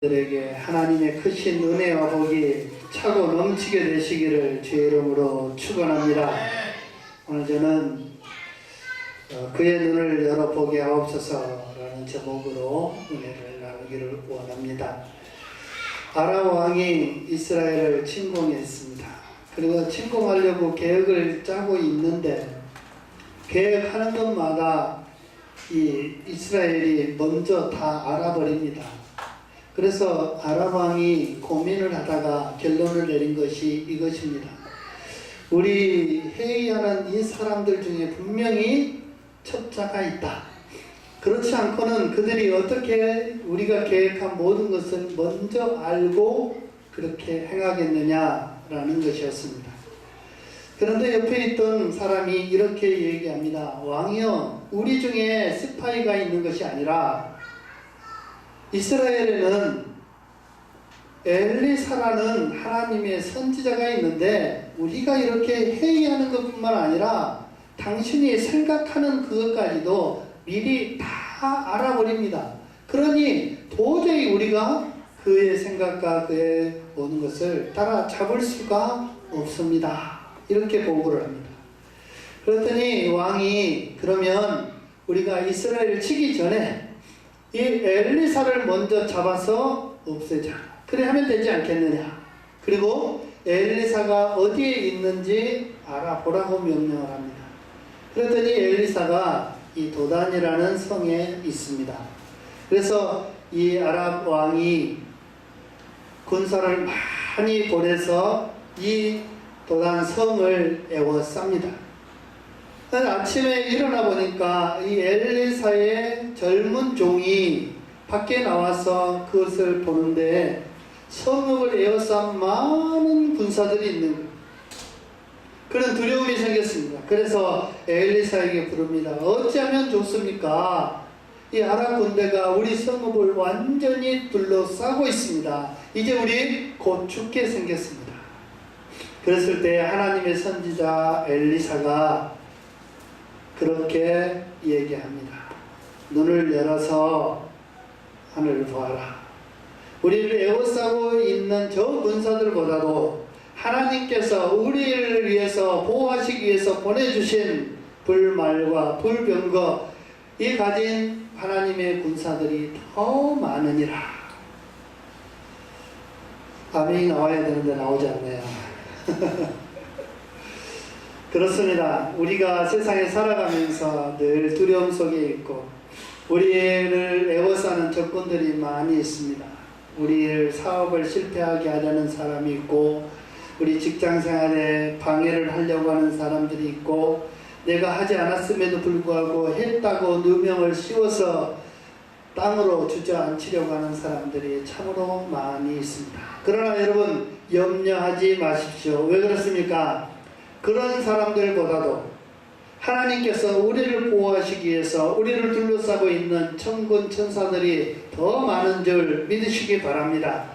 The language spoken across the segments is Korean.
들에게 하나님의 크신 은혜와 복이 차고 넘치게 되시기를 주의 이름으로 축원합니다. 오늘 저는 그의 눈을 열어보게 하옵소서라는 제목으로 은혜를 나누기를 원합니다. 아람 왕이 이스라엘을 침공했습니다. 그리고 침공하려고 계획을 짜고 있는데 계획하는 것마다 이 이스라엘이 먼저 다 알아버립니다. 그래서 아람 왕이 고민을 하다가 결론을 내린 것이 이것입니다. 우리 회의하는 이 사람들 중에 분명히 첩자가 있다. 그렇지 않고는 그들이 어떻게 우리가 계획한 모든 것을 먼저 알고 그렇게 행하겠느냐라는 것이었습니다. 그런데 옆에 있던 사람이 이렇게 얘기합니다. 왕이여, 우리 중에 스파이가 있는 것이 아니라 이스라엘에는 엘리사라는 하나님의 선지자가 있는데 우리가 이렇게 회의하는 것뿐만 아니라 당신이 생각하는 그것까지도 미리 다 알아버립니다. 그러니 도저히 우리가 그의 생각과 그의 모든 것을 따라잡을 수가 없습니다. 이렇게 보고를 합니다. 그랬더니 왕이 그러면 우리가 이스라엘을 치기 전에 이 엘리사를 먼저 잡아서 없애자. 그래 하면 되지 않겠느냐. 그리고 엘리사가 어디에 있는지 알아보라고 명령을 합니다. 그랬더니 엘리사가 이 도단이라는 성에 있습니다. 그래서 이 아람 왕이 군사를 많이 보내서 이 도단 성을 에워쌉니다. 아침에 일어나 보니까 이 엘리사의 젊은 종이 밖에 나와서 그것을 보는데 성읍을 에워싼 많은 군사들이 있는 거예요. 그런 두려움이 생겼습니다. 그래서 엘리사에게 부릅니다. 어찌하면 좋습니까? 이 아람 군대가 우리 성읍을 완전히 둘러싸고 있습니다. 이제 우리 곧 죽게 생겼습니다. 그랬을 때 하나님의 선지자 엘리사가 그렇게 얘기합니다. 눈을 열어서 하늘을 보아라. 우리를 에워싸고 있는 저 군사들보다도 하나님께서 우리를 위해서 보호하시기 위해서 보내주신 불말과 불병거 이 가진 하나님의 군사들이 더 많으니라. 아멘이 나와야 되는데 나오지 않네요. 그렇습니다. 우리가 세상에 살아가면서 늘 두려움 속에 있고 우리를 에워싸는 적군들이 많이 있습니다. 우리를 사업을 실패하게 하려는 사람이 있고 우리 직장생활에 방해를 하려고 하는 사람들이 있고 내가 하지 않았음에도 불구하고 했다고 누명을 씌워서 땅으로 주저앉히려고 하는 사람들이 참으로 많이 있습니다. 그러나 여러분 염려하지 마십시오. 왜 그렇습니까? 그런 사람들보다도 하나님께서 우리를 보호하시기 위해서 우리를 둘러싸고 있는 천군 천사들이 더 많은 줄 믿으시기 바랍니다.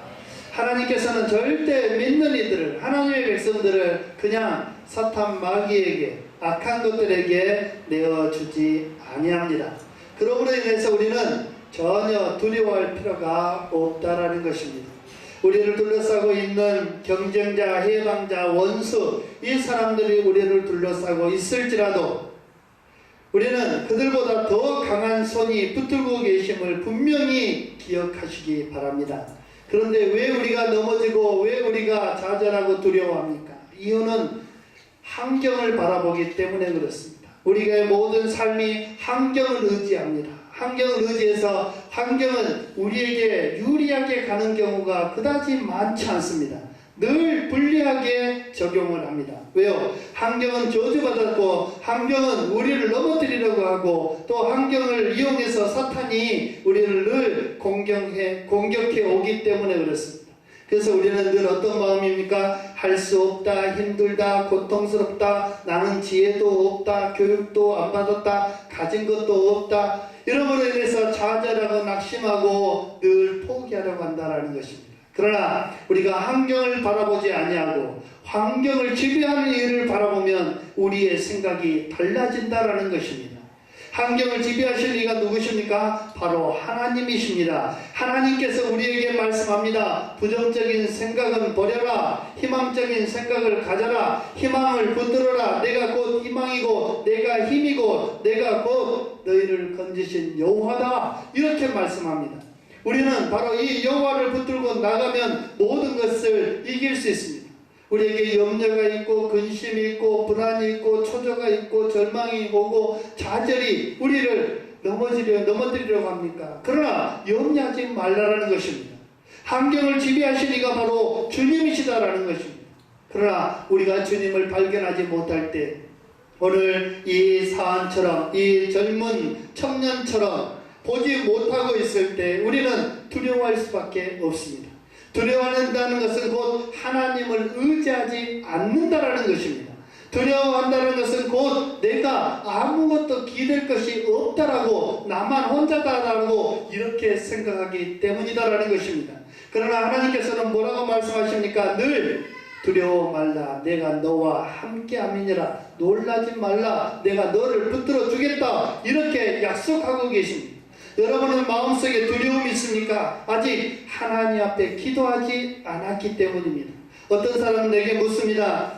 하나님께서는 절대 믿는 이들을, 하나님의 백성들을 그냥 사탄 마귀에게, 악한 것들에게 내어주지 아니합니다. 그러므로 인해서 우리는 전혀 두려워할 필요가 없다라는 것입니다. 우리를 둘러싸고 있는 경쟁자, 해방자, 원수 이 사람들이 우리를 둘러싸고 있을지라도 우리는 그들보다 더 강한 손이 붙들고 계심을 분명히 기억하시기 바랍니다. 그런데 왜 우리가 넘어지고 왜 우리가 좌절하고 두려워합니까? 이유는 환경을 바라보기 때문에 그렇습니다. 우리의 모든 삶이 환경을 의지합니다. 환경을 의지해서 환경은 우리에게 유리하게 가는 경우가 그다지 많지 않습니다. 늘 불리하게 적용을 합니다. 왜요? 환경은 저주받았고 환경은 우리를 넘어뜨리려고 하고 또 환경을 이용해서 사탄이 우리를 늘 공격해 오기 때문에 그렇습니다. 그래서 우리는 늘 어떤 마음입니까? 할 수 없다, 힘들다, 고통스럽다, 나는 지혜도 없다, 교육도 안 받았다, 가진 것도 없다, 이러므로 인해서 좌절하고 낙심하고 늘 포기하려고 한다는 것입니다. 그러나 우리가 환경을 바라보지 아니하고 환경을 지배하는 일을 바라보면 우리의 생각이 달라진다는 것입니다. 환경을 지배하실 이가 누구십니까? 바로 하나님이십니다. 하나님께서 우리에게 말씀합니다. 부정적인 생각은 버려라. 희망적인 생각을 가져라. 희망을 붙들어라. 내가 곧 희망이고 내가 힘이고 내가 곧 너희를 건지신 여호와다. 이렇게 말씀합니다. 우리는 바로 이 여호와를 붙들고 나가면 모든 것을 이길 수 있습니다. 우리에게 염려가 있고 근심이 있고 불안이 있고 초조가 있고 절망이 오고 좌절이 우리를 넘어뜨리려고 합니까? 그러나 염려하지 말라라는 것입니다. 환경을 지배하신 이가 바로 주님이시다라는 것입니다. 그러나 우리가 주님을 발견하지 못할 때 오늘 이 사안처럼 이 젊은 청년처럼 보지 못하고 있을 때 우리는 두려워할 수밖에 없습니다. 두려워한다는 것은 곧 하나님을 의지하지 않는다라는 것입니다. 두려워한다는 것은 곧 내가 아무것도 기댈 것이 없다라고 나만 혼자다라고 이렇게 생각하기 때문이다라는 것입니다. 그러나 하나님께서는 뭐라고 말씀하십니까? 늘 두려워 말라. 내가 너와 함께함이니라. 놀라지 말라. 내가 너를 붙들어 주겠다. 이렇게 약속하고 계십니다. 여러분은 마음속에 두려움이 있습니까? 아직 하나님 앞에 기도하지 않았기 때문입니다. 어떤 사람은 내게 묻습니다.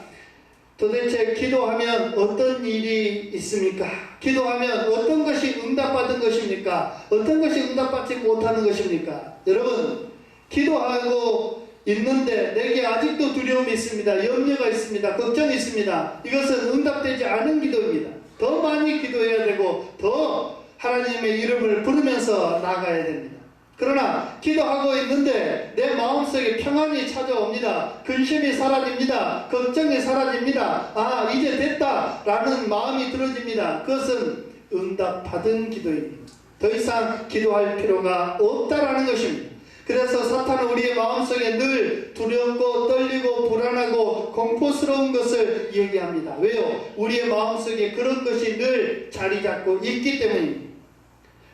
도대체 기도하면 어떤 일이 있습니까? 기도하면 어떤 것이 응답받은 것입니까? 어떤 것이 응답받지 못하는 것입니까? 여러분, 기도하고 있는데 내게 아직도 두려움이 있습니다. 염려가 있습니다. 걱정이 있습니다. 이것은 응답되지 않은 기도입니다. 더 많이 기도해야 되고 더 하나님의 이름을 부르면서 나가야 됩니다. 그러나 기도하고 있는데 내 마음속에 평안이 찾아옵니다. 근심이 사라집니다. 걱정이 사라집니다. 아, 이제 됐다 라는 마음이 들어집니다. 그것은 응답받은 기도입니다. 더 이상 기도할 필요가 없다라는 것입니다. 그래서 사탄은 우리의 마음속에 늘 두렵고 떨리고 불안하고 공포스러운 것을 얘기합니다. 왜요? 우리의 마음속에 그런 것이 늘 자리 잡고 있기 때문입니다.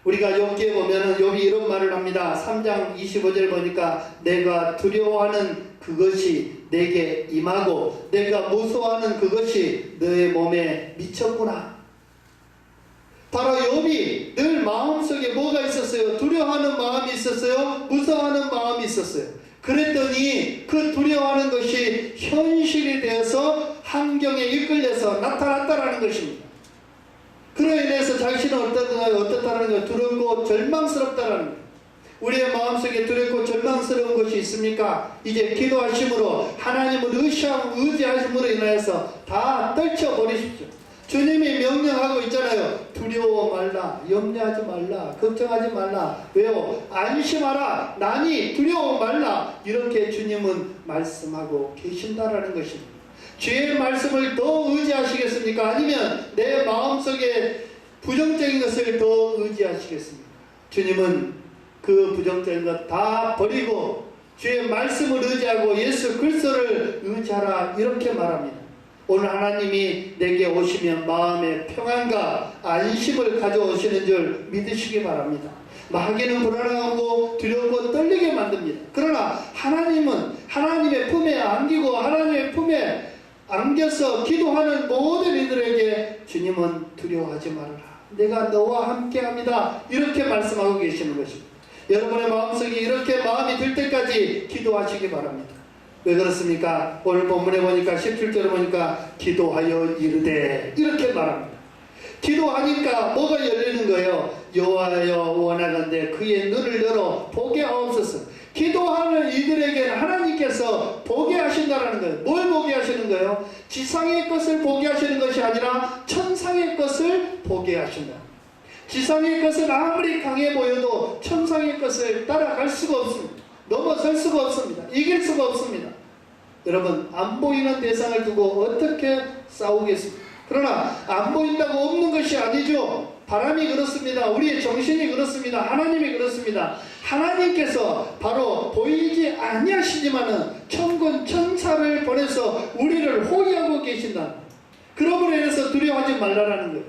우리가 욥기에 보면 욥이 이런 말을 합니다. 3장 25절 보니까 내가 두려워하는 그것이 내게 임하고 내가 무서워하는 그것이 너의 몸에 미쳤구나. 바로 욥이 늘 마음속에 뭐가 있었어요? 두려워하는 마음이 있었어요? 무서워하는 마음이 있었어요. 그랬더니 그 두려워하는 것이 현실이 되어서 환경에 이끌려서 나타났다라는 것입니다. 그로 인해서 자신은 어떻다는 것, 두렵고 절망스럽다라는 것. 우리의 마음속에 두렵고 절망스러운 것이 있습니까? 이제 기도하심으로 하나님을 의지하심으로 인하여서 다 떨쳐버리십시오. 주님이 명령하고 있잖아요. 두려워 말라, 염려하지 말라, 걱정하지 말라. 왜요? 안심하라, 나니 두려워 말라. 이렇게 주님은 말씀하고 계신다라는 것입니다. 주의 말씀을 더 의지하시겠습니까? 아니면 내 마음속에 부정적인 것을 더 의지하시겠습니까? 주님은 그 부정적인 것 다 버리고 주의 말씀을 의지하고 예수 그리스도를 의지하라 이렇게 말합니다. 오늘 하나님이 내게 오시면 마음의 평안과 안심을 가져오시는 줄 믿으시기 바랍니다. 마귀는 불안하고 두렵고 떨리게 만듭니다. 그러나 하나님은 하나님의 품에 안기고 하나님의 품에 안겨서 기도하는 모든 이들에게 주님은 두려워하지 말아라. 내가 너와 함께합니다. 이렇게 말씀하고 계시는 것입니다. 여러분의 마음속에 이렇게 마음이 들 때까지 기도하시기 바랍니다. 왜 그렇습니까? 오늘 본문에 보니까 17절에 보니까 기도하여 이르되 이렇게 말합니다. 기도하니까 뭐가 열리는 거예요? 여호와여 원하건대 그의 눈을 열어 보게 하옵소서. 기도하는 이들에게는 하나님께서 보게 하신다는 거예요. 뭘 보게 하시는 거예요? 지상의 것을 보게 하시는 것이 아니라 천상의 것을 보게 하신다. 지상의 것은 아무리 강해 보여도 천상의 것을 따라갈 수가 없습니다. 넘어설 수가 없습니다. 이길 수가 없습니다. 여러분, 안 보이는 대상을 두고 어떻게 싸우겠습니까? 그러나 안 보인다고 없는 것이 아니죠. 바람이 그렇습니다. 우리의 정신이 그렇습니다. 하나님이 그렇습니다. 하나님께서 바로 보이지 아니하시지만은 천군 천사를 보내서 우리를 호위하고 계신다. 그러므로 인해서 두려워하지 말라라는 거예요.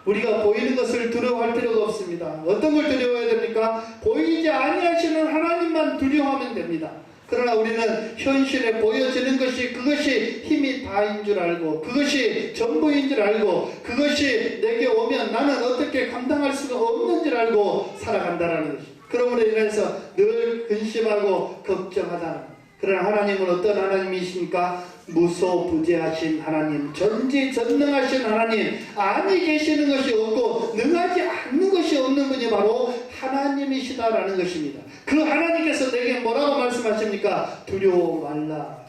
우리가 보이는 것을 두려워할 필요가 없습니다. 어떤 걸 두려워해야 됩니까? 보이지 아니하시는 하나님만 두려워하면 됩니다. 그러나 우리는 현실에 보여지는 것이 그것이 힘이 다인 줄 알고 그것이 전부인 줄 알고 그것이 내게 오면 나는 어떻게 감당할 수가 없는 줄 알고 살아간다는 것입니다. 그러므로 인해서 늘 근심하고 걱정하다. 그러나 하나님은 어떤 하나님이십니까? 무소부재하신 하나님, 전지전능하신 하나님, 아니 계시는 것이 없고 능하지 않는 것이 없는 분이 바로 하나님이시다라는 것입니다. 그 하나님께서 내게 뭐라고 말씀하십니까? 두려워 말라.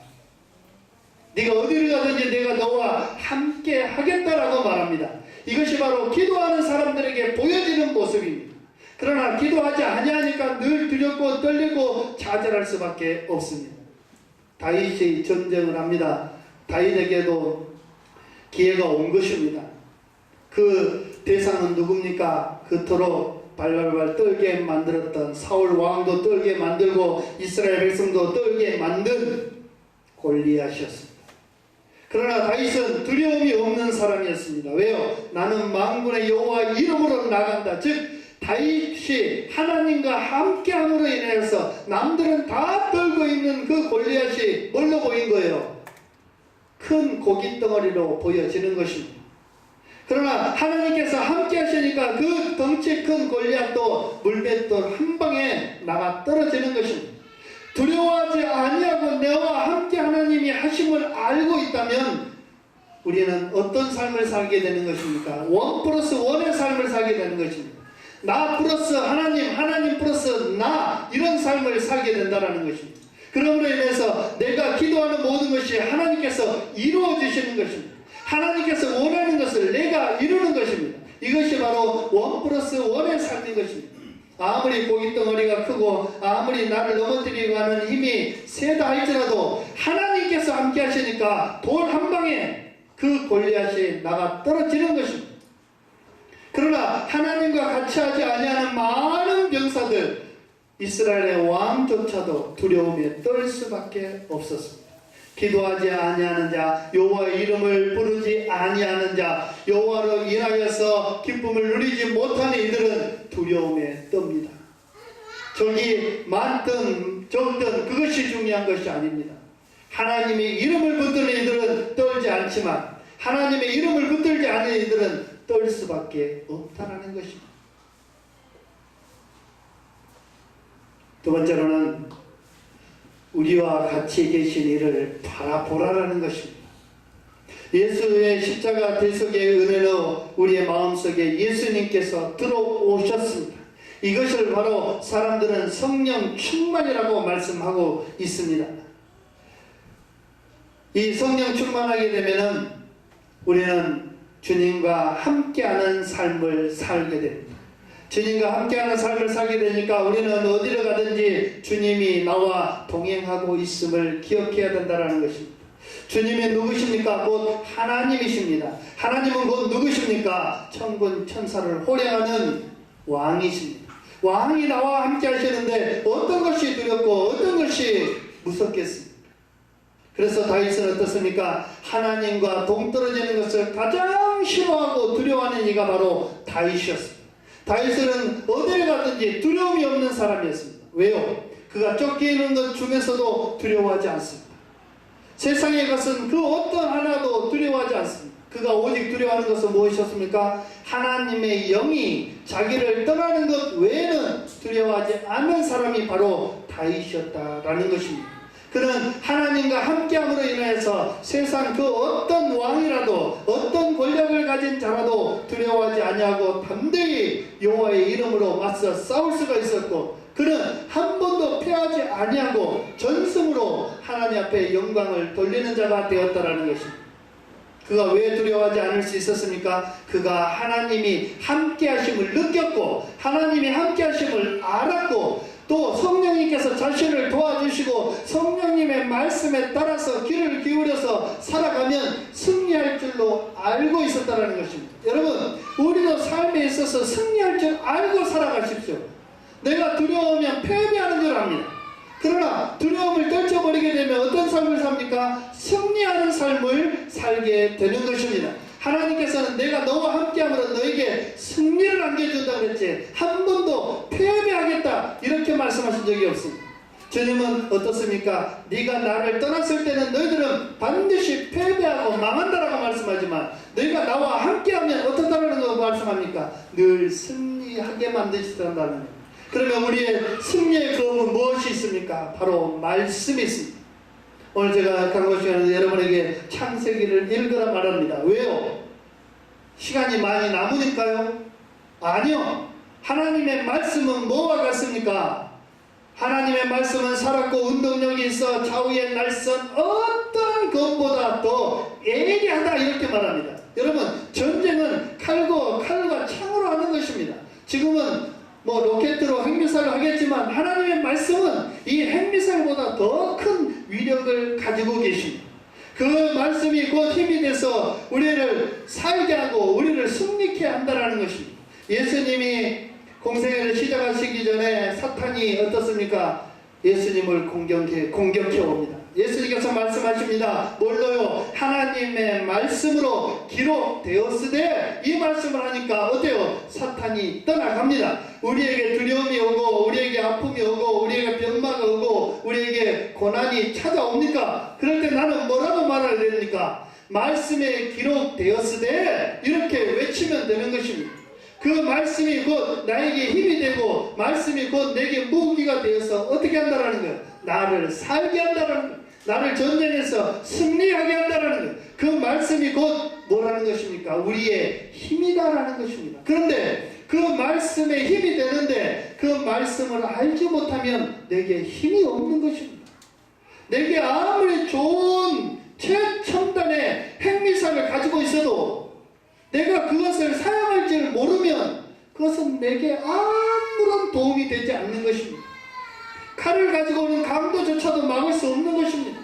네가 어디를 가든지 내가 너와 함께 하겠다라고 말합니다. 이것이 바로 기도하는 사람들에게 보여지는 모습입니다. 그러나 기도하지 아니하니까 늘 두렵고 떨리고 좌절할 수밖에 없습니다. 다윗이 전쟁을 합니다. 다윗에게도 기회가 온 것입니다. 그 대상은 누굽니까? 그토록 발발발 떨게 만들었던 사울 왕도 떨게 만들고 이스라엘 백성도 떨게 만든 골리앗이었습니다. 그러나 다윗은 두려움이 없는 사람이었습니다. 왜요? 나는 만군의 여호와 이름으로 나간다. 즉 다윗이 하나님과 함께함으로 인해서 남들은 다 떨고 있는 그 골리앗이 뭘로 보인 거예요? 큰 고깃덩어리로 보여지는 것입니다. 그러나 하나님께서 함께 하시니까 그 덩치 큰 골리앗도 물맷돌 한 방에 나가 떨어지는 것입니다. 두려워하지 아니하고 내와 함께 하나님이 하심을 알고 있다면 우리는 어떤 삶을 살게 되는 것입니까? 1+1의 삶을 살게 되는 것입니다. 나 플러스 하나님, 하나님 플러스 나, 이런 삶을 살게 된다는 것입니다. 그러므로 인해서 내가 기도하는 모든 것이 하나님께서 이루어 주시는 것입니다. 하나님께서 원하는 것을 내가 이루는 것입니다. 이것이 바로 1+1의 삶인 것입니다. 아무리 고깃덩어리가 크고 아무리 나를 넘어뜨리고 하는 힘이 세다 할지라도 하나님께서 함께 하시니까 돌 한 방에 그 골리앗이 나가 떨어지는 것입니다. 그러나 하나님과 같이 하지 아니하는 많은 병사들, 이스라엘의 왕조차도 두려움에 떨 수밖에 없었습니다. 기도하지 아니하는 자, 여호와의 이름을 부르지 아니하는 자, 여호와로 인하여서 기쁨을 누리지 못하는 이들은 두려움에 떱니다. 적이 많든 적든 그것이 중요한 것이 아닙니다. 하나님의 이름을 붙드는 이들은 떨지 않지만 하나님의 이름을 붙들지 않는 이들은 떨 수밖에 없다라는 것입니다. 두 번째로는 우리와 같이 계신 이를 바라보라라는 것입니다. 예수의 십자가 대속의 은혜로 우리의 마음속에 예수님께서 들어오셨습니다. 이것을 바로 사람들은 성령 충만이라고 말씀하고 있습니다. 이 성령 충만하게 되면은 우리는 주님과 함께하는 삶을 살게 됩니다. 주님과 함께하는 삶을 살게 되니까 우리는 어디를 가든지 주님이 나와 동행하고 있음을 기억해야 된다는 것입니다. 주님이 누구십니까? 곧 하나님이십니다. 하나님은 곧 누구십니까? 천군 천사를 호령하는 왕이십니다. 왕이 나와 함께 하시는데 어떤 것이 두렵고 어떤 것이 무섭겠습니까? 그래서 다윗은 어떻습니까? 하나님과 동떨어지는 것을 가장 싫어하고 두려워하는 이가 바로 다윗이었습니다. 다윗은 어딜 가든지 두려움이 없는 사람이었습니다. 왜요? 그가 쫓기는 것 중에서도 두려워하지 않습니다. 세상의 것은 그 어떤 하나도 두려워하지 않습니다. 그가 오직 두려워하는 것은 무엇이었습니까? 하나님의 영이 자기를 떠나는 것 외에는 두려워하지 않는 사람이 바로 다윗이었다라는 것입니다. 그는 하나님과 함께함으로 인해서 세상 그 어떤 왕이라도 어떤 권력을 가진 자라도 두려워하지 아니하고 담대히 여호와의 이름으로 맞서 싸울 수가 있었고, 그는 한 번도 패하지 아니하고 전승으로 하나님 앞에 영광을 돌리는 자가 되었다라는 것입니다. 그가 왜 두려워하지 않을 수 있었습니까? 그가 하나님이 함께 하심을 느꼈고 하나님이 함께 하심을 알았고 또 성령님께서 자신을 도와주시고 성령님의 말씀에 따라서 귀를 기울여서 살아가면 승리할 줄로 알고 있었다는 것입니다. 여러분, 우리도 삶에 있어서 승리할 줄 알고 살아가십시오. 내가 두려우면 패배하는 줄 압니다. 그러나 두려움을 떨쳐버리게 되면 어떤 삶을 삽니까? 승리하는 삶을 살게 되는 것입니다. 하나님께서는 내가 너와 함께함으로 너에게 승리를 안겨준다고 했지 한 번도 패배하겠다 이렇게 말씀하신 적이 없습니다. 주님은 어떻습니까? 네가 나를 떠났을 때는 너희들은 반드시 패배하고 망한다라고 말씀하지만 너희가 나와 함께하면 어떻다라는 거 말씀합니까? 늘 승리하게 만드시다는 거예요. 그러면 우리의 승리의 검은 무엇이 있습니까? 바로 말씀이 있습니다. 오늘 제가 강고 시간에 여러분에게 창세기를 읽으라 말합니다. 왜요? 시간이 많이 남으니까요? 아니요. 하나님의 말씀은 뭐와 같습니까? 하나님의 말씀은 살았고 운동력이 있어 좌우의 날선 어떤 것보다 더 예리하다 이렇게 말합니다. 여러분, 전쟁은 칼과 창으로 하는 것입니다. 지금은 로켓으로 핵미사일을 하겠지만 하나님의 말씀은 이 핵미사일보다 더 큰 위력을 가지고 계십니다. 그 말씀이 곧 힘이 돼서 우리를 살게 하고 우리를 승리케 한다는 것입니다. 예수님이 공생애를 시작하시기 전에 사탄이 어떻습니까? 예수님을 공격해 옵니다. 예수님께서 말씀하십니다. 뭘로요? 하나님의 말씀으로 기록되었으되, 이 말씀을 하니까 어때요? 사탄이 떠나갑니다. 우리에게 두려움이 오고 우리에게 아픔이 오고 우리에게 병마가 오고 우리에게 고난이 찾아옵니까? 그럴 때 나는 뭐라고 말해야 됩니까? 말씀에 기록되었으되 이렇게 외치면 되는 것입니다. 그 말씀이 곧 나에게 힘이 되고 말씀이 곧 내게 무기가 되어서 어떻게 한다라는 거예요? 나를 살게 한다라는 거예요. 나를 전쟁에서 승리하게 한다라는 거예요. 그 말씀이 곧 뭐라는 것입니까? 우리의 힘이다라는 것입니다. 그런데 그 말씀에 힘이 되는데 그 말씀을 알지 못하면 내게 힘이 없는 것입니다. 내게 아무리 좋은 최첨단의 핵미사일을 가지고 있어도 내가 그것을 사용할 줄 모르면 그것은 내게 아무런 도움이 되지 않는 것입니다. 칼을 가지고 오는 강도조차도 막을 수 없는 것입니다.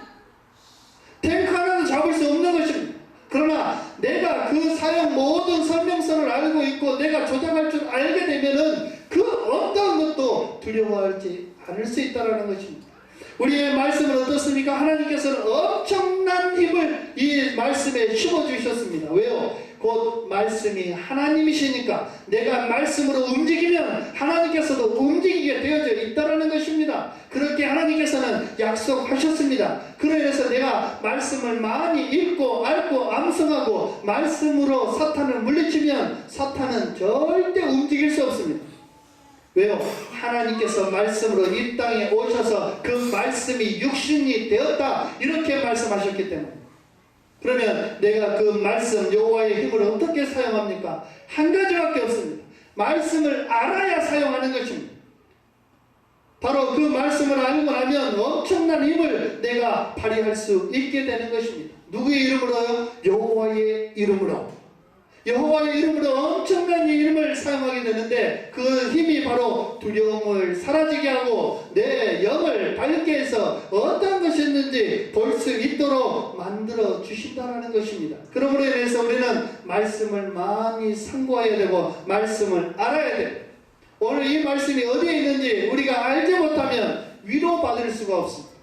탱크 하나도 잡을 수 없는 것입니다. 그러나 내가 그 사용 모든 설명서를 알고 있고 내가 조작할 줄 알게 되면은 그 어떤 것도 두려워하지 않을 수 있다는 것입니다. 우리의 말씀은 어떻습니까? 하나님께서는 엄청난 힘을 이 말씀에 심어주셨습니다. 왜요? 곧 말씀이 하나님이시니까 내가 말씀으로 움직이면 하나님께서도 움직이게 되어져 있다는 것입니다. 그렇게 하나님께서는 약속하셨습니다. 그래서 내가 말씀을 많이 읽고 알고 암송하고 말씀으로 사탄을 물리치면 사탄은 절대 움직일 수 없습니다. 왜요? 하나님께서 말씀으로 이 땅에 오셔서 그 말씀이 육신이 되었다 이렇게 말씀하셨기 때문에. 그러면 내가 그 말씀 여호와의 힘을 어떻게 사용합니까? 한 가지밖에 없습니다. 말씀을 알아야 사용하는 것입니다. 바로 그 말씀을 알고 나면 엄청난 힘을 내가 발휘할 수 있게 되는 것입니다. 누구의 이름으로요? 여호와의 이름으로. 여호와의 이름으로 엄청난 이름을 사용하게 되는데 그 힘이 바로 두려움을 사라지게 하고 내 영을 밝게 해서 어떤 것이 있는지 볼 수 있도록 만들어 주신다는 것입니다. 그러므로 인해서 우리는 말씀을 많이 상고해야 되고 말씀을 알아야 돼요. 오늘 이 말씀이 어디에 있는지 우리가 알지 못하면 위로받을 수가 없습니다.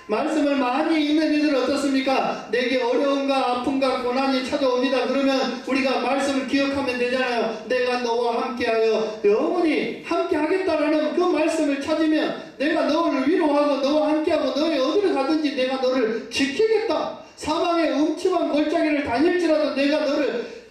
말씀을 많이 읽는 이들은 어떻습니까? 내게 어려움과 아픔과 고난이 찾아옵니다. 그러면 우리가 말씀을 기억하면 되잖아요. 내가 너와 함께하여 영원히 함께하겠다라는 그 말씀을 찾으면 내가 너를 위로하고 너와 함께하고 너의 어디를 가든지 내가 너를 지키겠다. 사망의 음침한 골짜기를 다닐지라도 내가 너를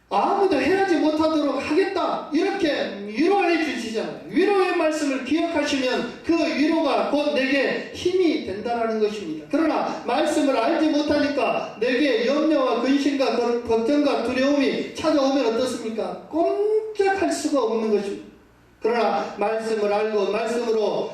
아무도 해하지 못하도록 하겠다. 이렇게 위로해 주시잖아요. 위로의 말씀을 기억하시면 그 위로가 곧 내게 힘이 된다는 것입니다. 그러나 말씀을 알지 못하니까 내게 염려와 근심과 걱정과 두려움이 찾아오면 어떻습니까? 꼼짝할 수가 없는 것입니다. 그러나 말씀을 알고 말씀으로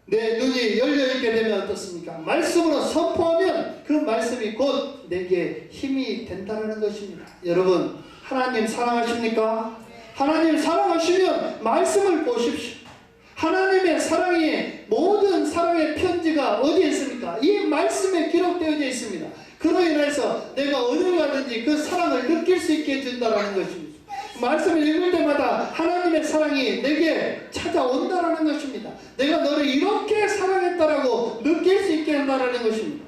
내 눈이 열려있게 되면 어떻습니까? 말씀으로 선포하면 그 말씀이 곧 내게 힘이 된다는 것입니다. 여러분, 하나님 사랑하십니까? 하나님 사랑하시면 말씀을 보십시오. 하나님의 사랑이 모든 사랑의 편지가 어디에 있습니까? 이 말씀에 기록되어져 있습니다. 그로 인해서 내가 어디를 가든지 그 사랑을 느낄 수 있게 해준다는 것입니다. 말씀을 읽을 때마다 하나님의 사랑이 내게 찾아온다는 것입니다. 내가 너를 이렇게 사랑했다라고 느낄 수 있게 한다는 것입니다.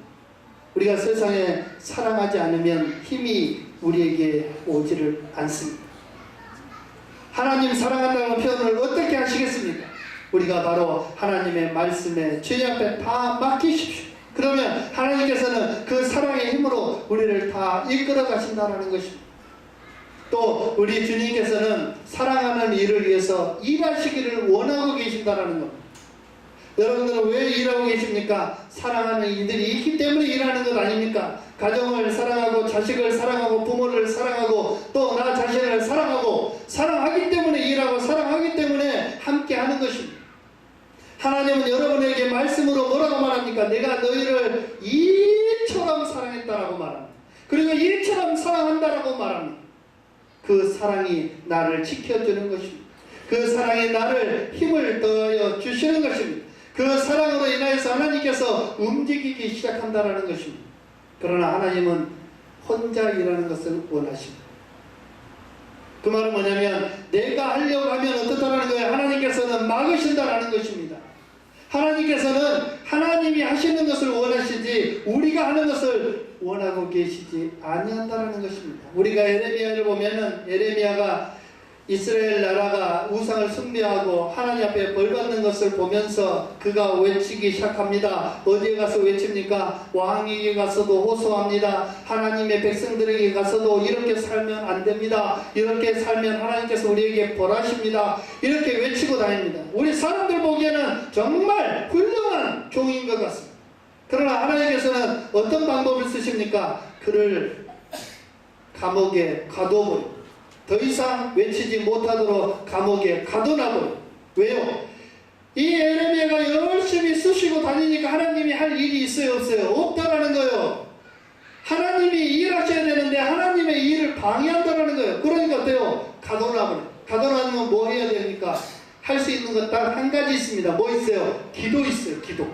우리가 세상에 사랑하지 않으면 힘이 우리에게 오지를 않습니다. 하나님 사랑한다는 표현을 어떻게 하시겠습니까? 우리가 바로 하나님의 말씀에 주님 앞에 다 맡기십시오. 그러면 하나님께서는 그 사랑의 힘으로 우리를 다 이끌어 가신다는 것입니다. 또 우리 주님께서는 사랑하는 일을 위해서 일하시기를 원하고 계신다는 겁니다. 여러분들은 왜 일하고 계십니까? 사랑하는 이들이 있기 때문에 일하는 것 아닙니까? 가정을 사랑하고 자식을 사랑하고 부모를 사랑하고 또 나 자신을 사랑하고 사랑하기 때문에 일하고 사랑하기 때문에 함께 하는 것입니다. 하나님은 여러분에게 말씀으로 뭐라고 말합니까? 내가 너희를 이처럼 사랑했다라고 말합니다. 그리고 이처럼 사랑한다라고 말합니다. 그 사랑이 나를 지켜주는 것입니다. 그 사랑이 나를 힘을 더하여 주시는 것입니다. 그 사랑으로 인하여서 하나님께서 움직이기 시작한다는 것입니다. 그러나 하나님은 혼자 일하는 것을 원하십니다. 그 말은 뭐냐면 내가 하려고 하면 어떻다라는 거예요? 하나님께서는 막으신다라는 것입니다. 하나님께서는 하나님이 하시는 것을 원하시지 우리가 하는 것을 원하고 계시지 아니한다라는 것입니다. 우리가 예레미야를 보면은 예레미야가 이스라엘 나라가 우상을 숭배하고 하나님 앞에 벌받는 것을 보면서 그가 외치기 시작합니다. 어디에 가서 외칩니까? 왕에게 가서도 호소합니다. 하나님의 백성들에게 가서도 이렇게 살면 안 됩니다. 이렇게 살면 하나님께서 우리에게 벌하십니다. 이렇게 외치고 다닙니다. 우리 사람들 보기에는 정말 훌륭한 종인 것 같습니다. 그러나 하나님께서는 어떤 방법을 쓰십니까? 그를 감옥에 가둬버립니다. 더 이상 외치지 못하도록 감옥에 가둬놔버려요. 왜요? 이 예레미야가 열심히 쓰시고 다니니까 하나님이 할 일이 있어요, 없어요? 없다라는 거예요. 하나님이 일하셔야 되는데 하나님의 일을 방해한다라는 거예요. 그러니까 어때요? 가둬놔버려요. 가둬놔면 뭐 해야 됩니까? 할 수 있는 건 딱 한 가지 있습니다. 뭐 있어요? 기도 있어요. 기도.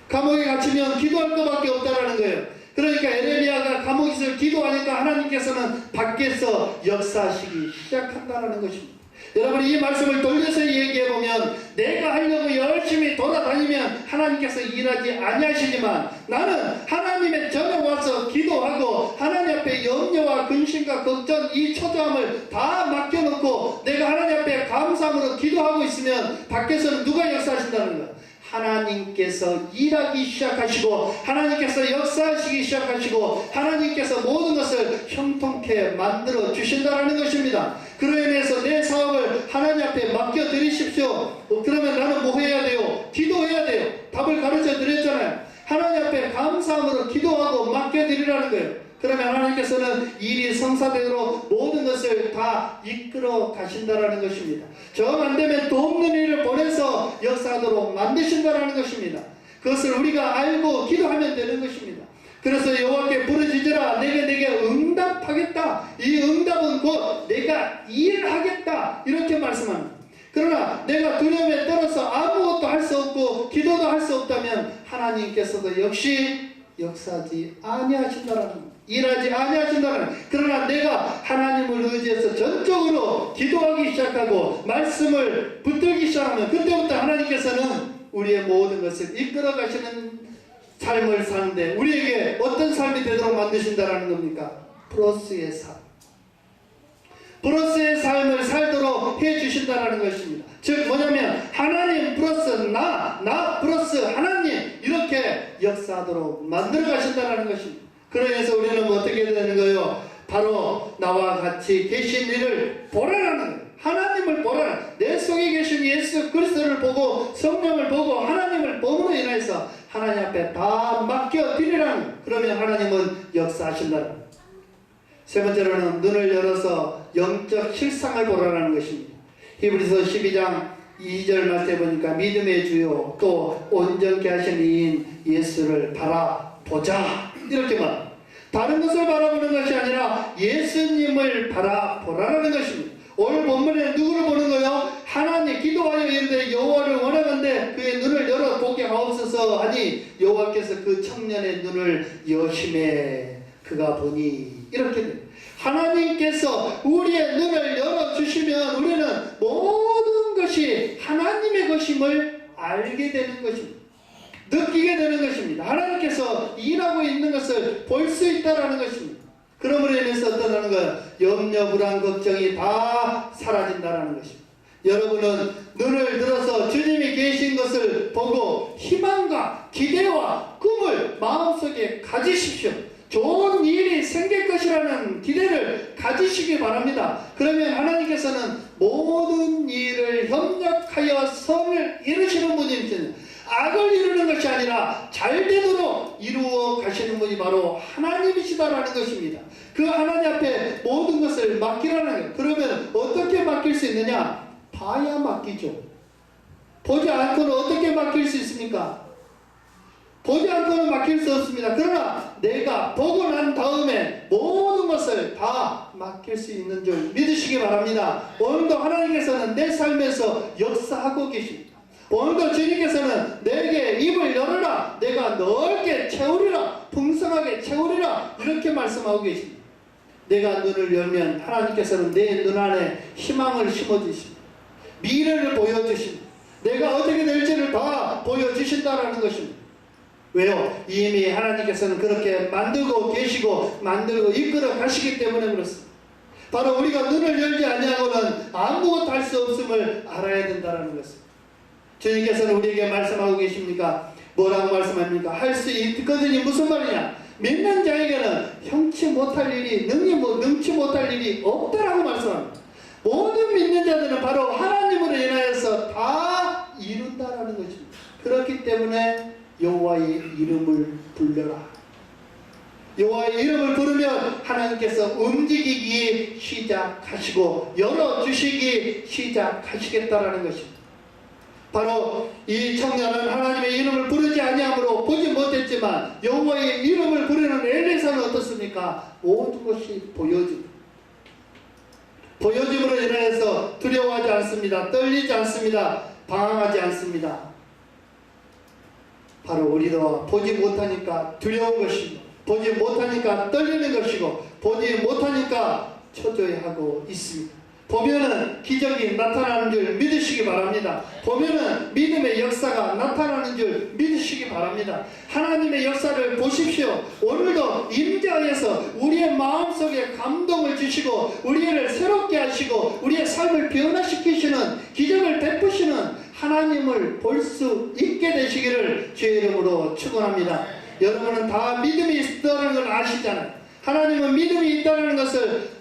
감옥에 갇히면 기도할 것밖에 없다라는 거예요. 그러니까 에레미야가 감옥에서 기도하니까 하나님께서는 밖에서 역사하시기 시작한다는 것입니다. 여러분 이 말씀을 돌려서 얘기해보면 내가 하려고 열심히 돌아다니면 하나님께서 일하지 아니하시지만 나는 하나님의 전에 와서 기도하고 하나님 앞에 염려와 근심과 걱정 이 초조함을 다 맡겨놓고 내가 하나님 앞에 감사함으로 기도하고 있으면 밖에서는 누가 역사하신다는 거야? 하나님께서 일하기 시작하시고 하나님께서 역사하시기 시작하시고 하나님께서 모든 것을 형통케 만들어 주신다는 것입니다. 그로 인해서 내 사업을 하나님 앞에 맡겨드리십시오. 그러면 나는 뭐 해야 돼요? 기도해야 돼요. 답을 가르쳐 드렸잖아요. 하나님 앞에 감사함으로 기도하고 맡겨드리라는 거예요. 그러면 하나님께서는 일이 성사되도록 모든 것을 다 이끌어 가신다라는 것입니다. 정 안되면 또 없는 일을 보내서 역사하도록 만드신다라는 것입니다. 그것을 우리가 알고 기도하면 되는 것입니다. 그래서 여호와께 부르짖으라 내게 응답하겠다. 이 응답은 곧 내가 일하겠다 이렇게 말씀합니다. 그러나 내가 두려움에 떨어서 아무것도 할 수 없고 기도도 할 수 없다면 하나님께서도 역시 역사하지 아니하신다라는 겁니다. 일하지 아니하신다는. 그러나 내가 하나님을 의지해서 전적으로 기도하기 시작하고 말씀을 붙들기 시작하면 그때부터 하나님께서는 우리의 모든 것을 이끌어 가시는 삶을 사는데 우리에게 어떤 삶이 되도록 만드신다라는 겁니까? 플러스의 삶. 플러스의 삶을 살도록 해주신다라는 것입니다. 즉 뭐냐면 하나님 플러스 나 플러스 하나님 이렇게 역사하도록 만들어 가신다는 것입니다. 그래서 우리는 어떻게 되는 거예요? 바로 나와 같이 계신 이를 보라라는 거예요. 하나님을 보라. 내 속에 계신 예수 그리스도를 보고 성령을 보고 하나님을 보므로 인해서 하나님 앞에 다 맡겨드리라는 거예요. 그러면 하나님은 역사하신다는 거예요. 세 번째로는 눈을 열어서 영적 실상을 보라는 것입니다. 히브리서 12장 2절 말씀에 보니까 믿음의 주요 또 온전케 하신 이인 예수를 바라보자 이렇게 말합니다. 다른 것을 바라보는 것이 아니라 예수님을 바라보라는 것입니다. 오늘 본문에 누구를 보는 거예요? 하나님 기도하여 이르되 여호와를 원하건대 그의 눈을 열어 보게 하옵소서 하니 여호와께서 그 청년의 눈을 여심해 그가 보니 이렇게 됩니다. 하나님께서 우리의 눈을 열어주시면 우리는 모든 것이 하나님의 것임을 알게 되는 것입니다. 느끼게 되는 것입니다. 하나님께서 일하고 있는 것을 볼 수 있다는 것입니다. 그러므로 인해서 어떠하는 거예요? 염려, 불안, 걱정이 다 사라진다는 것입니다. 여러분은 눈을 들어서 주님이 계신 것을 보고 희망과 기대와 꿈을 마음속에 가지십시오. 좋은 일이 생길 것이라는 기대를 가지시기 바랍니다. 그러면 하나님께서는 모든 일을 협력하여 선을 이루시는 분이십니다. 악을 이루는 것이 아니라 잘되도록 이루어 가시는 분이 바로 하나님이시다라는 것입니다. 그 하나님 앞에 모든 것을 맡기라는 거예요. 그러면 어떻게 맡길 수 있느냐? 봐야 맡기죠. 보지 않고는 어떻게 맡길 수 있습니까? 보지 않고는 맡길 수 없습니다. 그러나 내가 보고 난 다음에 모든 것을 다 맡길 수 있는 줄 믿으시기 바랍니다. 오늘도 하나님께서는 내 삶에서 역사하고 계십니다. 오늘도 주님께서는 내게 입을 열어라, 내가 넓게 채우리라, 풍성하게 채우리라, 이렇게 말씀하고 계십니다. 내가 눈을 열면 하나님께서는 내 눈 안에 희망을 심어주십니다. 미래를 보여주십니다. 내가 어떻게 될지를 다 보여주신다라는 것입니다. 왜요? 이미 하나님께서는 그렇게 만들고 계시고 만들고 이끌어 가시기 때문에 그렇습니다. 바로 우리가 눈을 열지 아니하고는 아무것도 할 수 없음을 알아야 된다는 것입니다. 주님께서는 우리에게 말씀하고 계십니까? 뭐라고 말씀합니까? 할 수 있거든요. 무슨 말이냐? 믿는 자에게는 형치 못할 일이 능치 못할 일이 없다라고 말씀합니다. 모든 믿는 자들은 바로 하나님으로 인하여서 다 이룬다라는 것입니다. 그렇기 때문에 여호와의 이름을 불러라. 여호와의 이름을 부르면 하나님께서 움직이기 시작하시고 열어주시기 시작하시겠다라는 것입니다. 바로 이 청년은 하나님의 이름을 부르지 아니하므로 보지 못했지만 여호와의 이름을 부르는 엘리사는 어떻습니까? 모든 것이 보여짐으로 인하여서 두려워하지 않습니다. 떨리지 않습니다. 방황하지 않습니다. 바로 우리도 보지 못하니까 두려운 것이고, 보지 못하니까 떨리는 것이고, 보지 못하니까 초조해하고 있습니다. 보면은 기적이 나타나는 줄 믿으시기 바랍니다. 보면은 믿음의 역사가 나타나는 줄 믿으시기 바랍니다. 하나님의 역사를 보십시오. 오늘도 임재하여서 우리의 마음속에 감동을 주시고 우리를 새롭게 하시고 우리의 삶을 변화시키시는 기적을 베푸시는 하나님을 볼 수 있게 되시기를 주의 이름으로 축원합니다. 여러분은 다 믿음이 있다는 걸 아시잖아요. 하나님은 믿음이 있다는 것을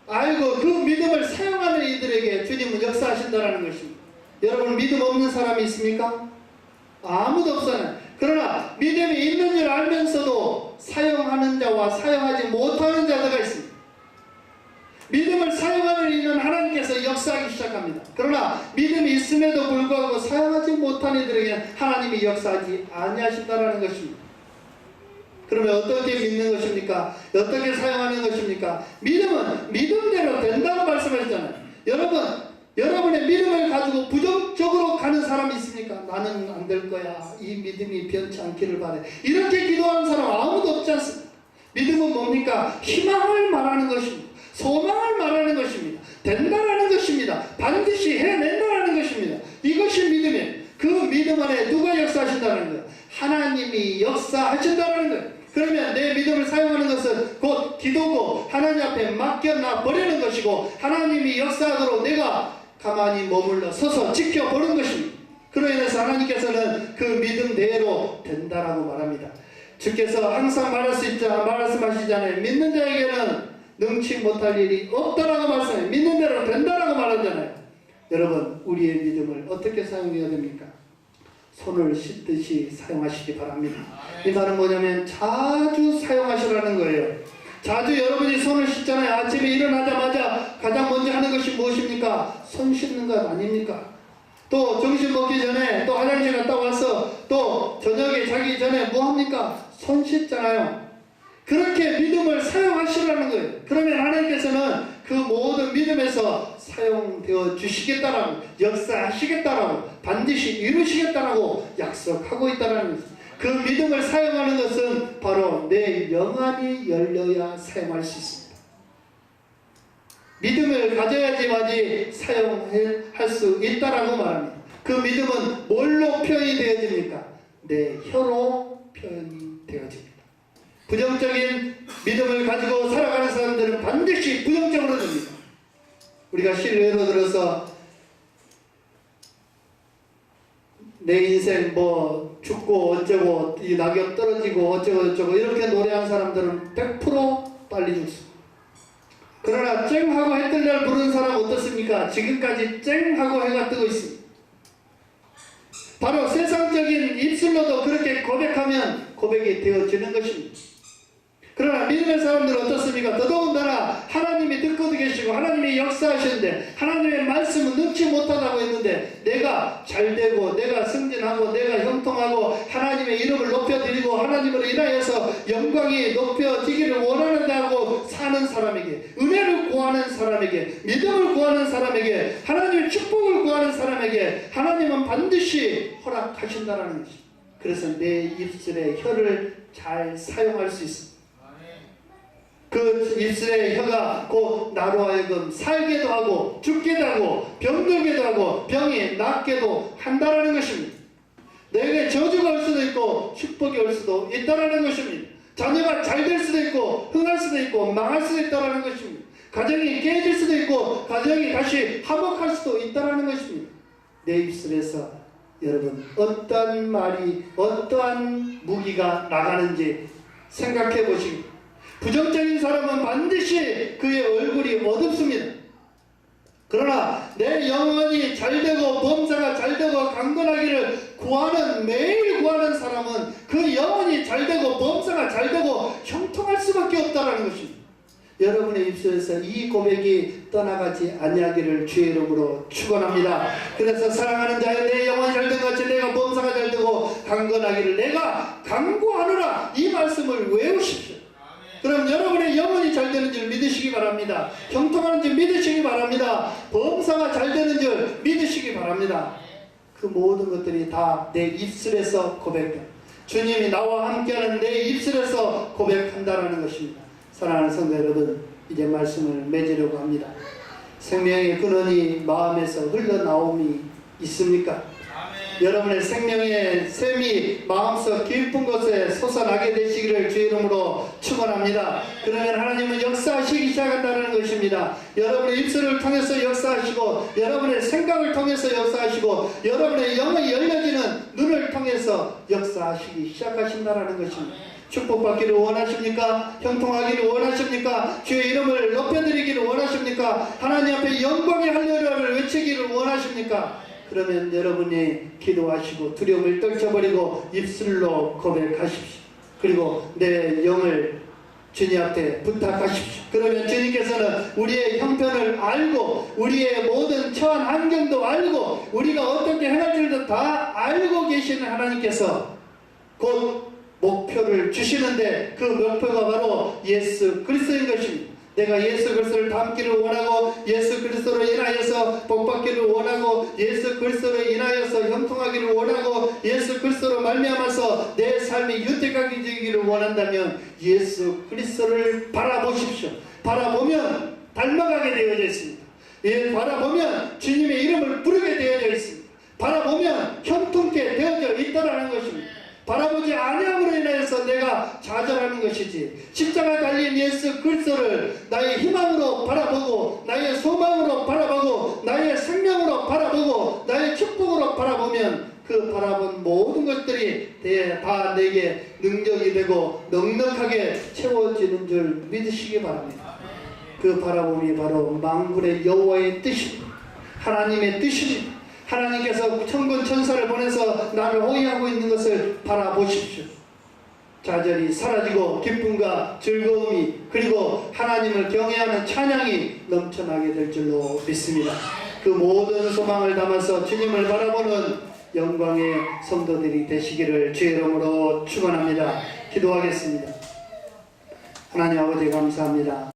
알고 그 믿음을 사용하는 이들에게 주님은 역사하신다는 것입니다. 여러분 믿음 없는 사람이 있습니까? 아무도 없잖아요. 그러나 믿음이 있는 줄 알면서도 사용하는 자와 사용하지 못하는 자가 있습니다. 믿음을 사용하는 이는 하나님께서 역사하기 시작합니다. 그러나 믿음이 있음에도 불구하고 사용하지 못하는 이들에게는 하나님이 역사하지 아니하신다는 것입니다. 그러면 어떻게 믿는 것입니까? 어떻게 사용하는 것입니까? 믿음은 믿음대로 된다고 말씀하셨잖아요. 여러분의 믿음을 가지고 부정적으로 가는 사람이 있습니까? 나는 안 될 거야. 이 믿음이 변치 않기를 바래. 이렇게 기도하는 사람 아무도 없지 않습니다. 믿음은 뭡니까? 희망을 말하는 것입니다. 소망을 말하는 것입니다. 된다라는 것입니다. 반드시 해낸다라는 것입니다. 이것이 믿음이에요. 그 믿음 안에 누가 역사하신다는 거예요? 하나님이 역사하신다는 거예요. 그러면 내 믿음을 사용하는 것은 곧 기도고 하나님 앞에 맡겨놔 버리는 것이고 하나님이 역사하도록 내가 가만히 머물러 서서 지켜보는 것입니다. 그로 인해서 하나님께서는 그 믿음대로 된다라고 말합니다. 주께서 항상 말씀하시잖아요. 믿는 자에게는 능치 못할 일이 없다라고 말씀해요. 믿는 대로 된다라고 말하잖아요. 여러분 우리의 믿음을 어떻게 사용해야 됩니까? 손을 씻듯이 사용하시기 바랍니다. 이 말은 뭐냐면 자주 사용하시라는 거예요. 자주 여러분이 손을 씻잖아요. 아침에 일어나자마자 가장 먼저 하는 것이 무엇입니까? 손 씻는 것 아닙니까? 또 점심 먹기 전에 또 화장실 갔다 와서 또 저녁에 자기 전에 뭐 합니까? 손 씻잖아요. 그렇게 믿음을 사용하시라는 거예요. 그러면 하나님께서는 그 모든 믿음에서 사용되어 주시겠다라고, 역사하시겠다라고, 반드시 이루시겠다라고 약속하고 있다는 것입니다. 그 믿음을 사용하는 것은 바로 내 명안이 열려야 사용할 수 있습니다. 믿음을 가져야지만이 사용할 수 있다라고 말합니다. 그 믿음은 뭘로 표현이 되어집니까? 내 혀로 표현이 되어집니다. 부정적인 믿음을 가지고 살아가는 사람들은 반드시 부정적으로 됩니다. 우리가 실례로 들어서 내 인생 뭐 죽고 어쩌고 이 낙엽 떨어지고 어쩌고 저쩌고 이렇게 노래한 사람들은 100% 빨리 죽습니다. 그러나 쨍하고 해 뜰 날 부르는 사람 어떻습니까? 지금까지 쨍하고 해가 뜨고 있습니다. 바로 세상적인 입술로도 그렇게 고백하면 고백이 되어지는 것입니다. 그러나 믿음의 사람들은 어떻습니까? 더더군다나 하나님이 듣고도 계시고 하나님이 역사하시는데 하나님의 말씀은 넣지 못하다고 했는데 내가 잘되고 내가 승진하고 내가 형통하고 하나님의 이름을 높여드리고 하나님으로 인하여서 영광이 높여지기를 원하는다고 사는 사람에게, 은혜를 구하는 사람에게, 믿음을 구하는 사람에게, 하나님의 축복을 구하는 사람에게 하나님은 반드시 허락하신다는 것입니다. 그래서 내 입술의 혀를 잘 사용할 수 있습니다. 그 입술의 혀가 곧 나로 하여금 살게도 하고 죽게도 하고 병들게도 하고 병이 낫게도 한다라는 것입니다. 내게 저주가 올 수도 있고 축복이 올 수도 있다라는 것입니다. 자녀가 잘 될 수도 있고 흥할 수도 있고 망할 수도 있다라는 것입니다. 가정이 깨질 수도 있고 가정이 다시 화목할 수도 있다라는 것입니다. 내 입술에서 여러분 어떠한 말이 어떠한 무기가 나가는지 생각해 보시고 부정적인 사람은 반드시 그의 얼굴이 어둡습니다. 그러나 내 영혼이 잘되고 범사가 잘되고 강건하기를 구하는 매일 구하는 사람은 그 영혼이 잘되고 범사가 잘되고 형통할 수밖에 없다는 것입니다. 여러분의 입술에서 이 고백이 떠나가지 아니하기를 주의 이름으로 축원합니다. 그래서 사랑하는 자여 내 영혼이 잘된 같이 내가 범사가 잘되고 강건하기를 내가 강구하노라 이 말씀을 외우십시오. 그럼 여러분의 영혼이 잘 되는 줄 믿으시기 바랍니다. 형통하는 줄 믿으시기 바랍니다. 범사가 잘 되는 줄 믿으시기 바랍니다. 그 모든 것들이 다 내 입술에서 고백된다. 주님이 나와 함께하는 내 입술에서 고백한다는 것입니다. 사랑하는 성도 여러분, 이제 말씀을 맺으려고 합니다. 생명의 근원이 마음에서 흘러나옴이 있습니까? 여러분의 생명의 샘이 마음속 깊은 곳에 솟아나게 되시기를 주의 이름으로 축원합니다. 그러면 하나님은 역사하시기 시작한다는 것입니다. 여러분의 입술을 통해서 역사하시고 여러분의 생각을 통해서 역사하시고 여러분의 영이 열려지는 눈을 통해서 역사하시기 시작하신다는 것입니다. 축복받기를 원하십니까? 형통하기를 원하십니까? 주의 이름을 높여드리기를 원하십니까? 하나님 앞에 영광의 할렐루야를 외치기를 원하십니까? 그러면 여러분이 기도하시고 두려움을 떨쳐버리고 입술로 고백하십시오. 그리고 내 영을 주님 앞에 부탁하십시오. 그러면 주님께서는 우리의 형편을 알고 우리의 모든 처한 환경도 알고 우리가 어떻게 행할지도 다 알고 계시는 하나님께서 곧 목표를 주시는데 그 목표가 바로 예수 그리스도인 것입니다. 내가 예수 그리스도를 닮기를 원하고 예수 그리스도로 인하여서 복받기를 원하고 예수 그리스도로 인하여서 형통하기를 원하고 예수 그리스도로 말미암아서 내 삶이 유택하게 되기를 원한다면 예수 그리스도를 바라보십시오. 바라보면 닮아가게 되어져 있습니다. 예, 바라보면 주님의 이름을 부르게 되어져 있습니다. 바라보면 형통케 되어져 있다라는 것입니다. 바라보지 아니함으로 인하여서 내가 좌절하는 것이지 십자가 달린 예수 그리스도를 나의 희망으로 바라보고 나의 소망으로 바라보고 나의 생명으로 바라보고 나의 축복으로 바라보면 그 바라본 모든 것들이 다 내게 능력이 되고 넉넉하게 채워지는 줄 믿으시기 바랍니다. 그 바라봄이 바로 만군의 여호와의 뜻입니다. 하나님의 뜻입니다. 하나님께서 천군 천사를 보내서 나를 호위하고 있는 것을 바라보십시오. 좌절이 사라지고 기쁨과 즐거움이 그리고 하나님을 경외하는 찬양이 넘쳐나게 될 줄로 믿습니다. 그 모든 소망을 담아서 주님을 바라보는 영광의 성도들이 되시기를 주의 이름으로 축원합니다. 기도하겠습니다. 하나님 아버지 감사합니다.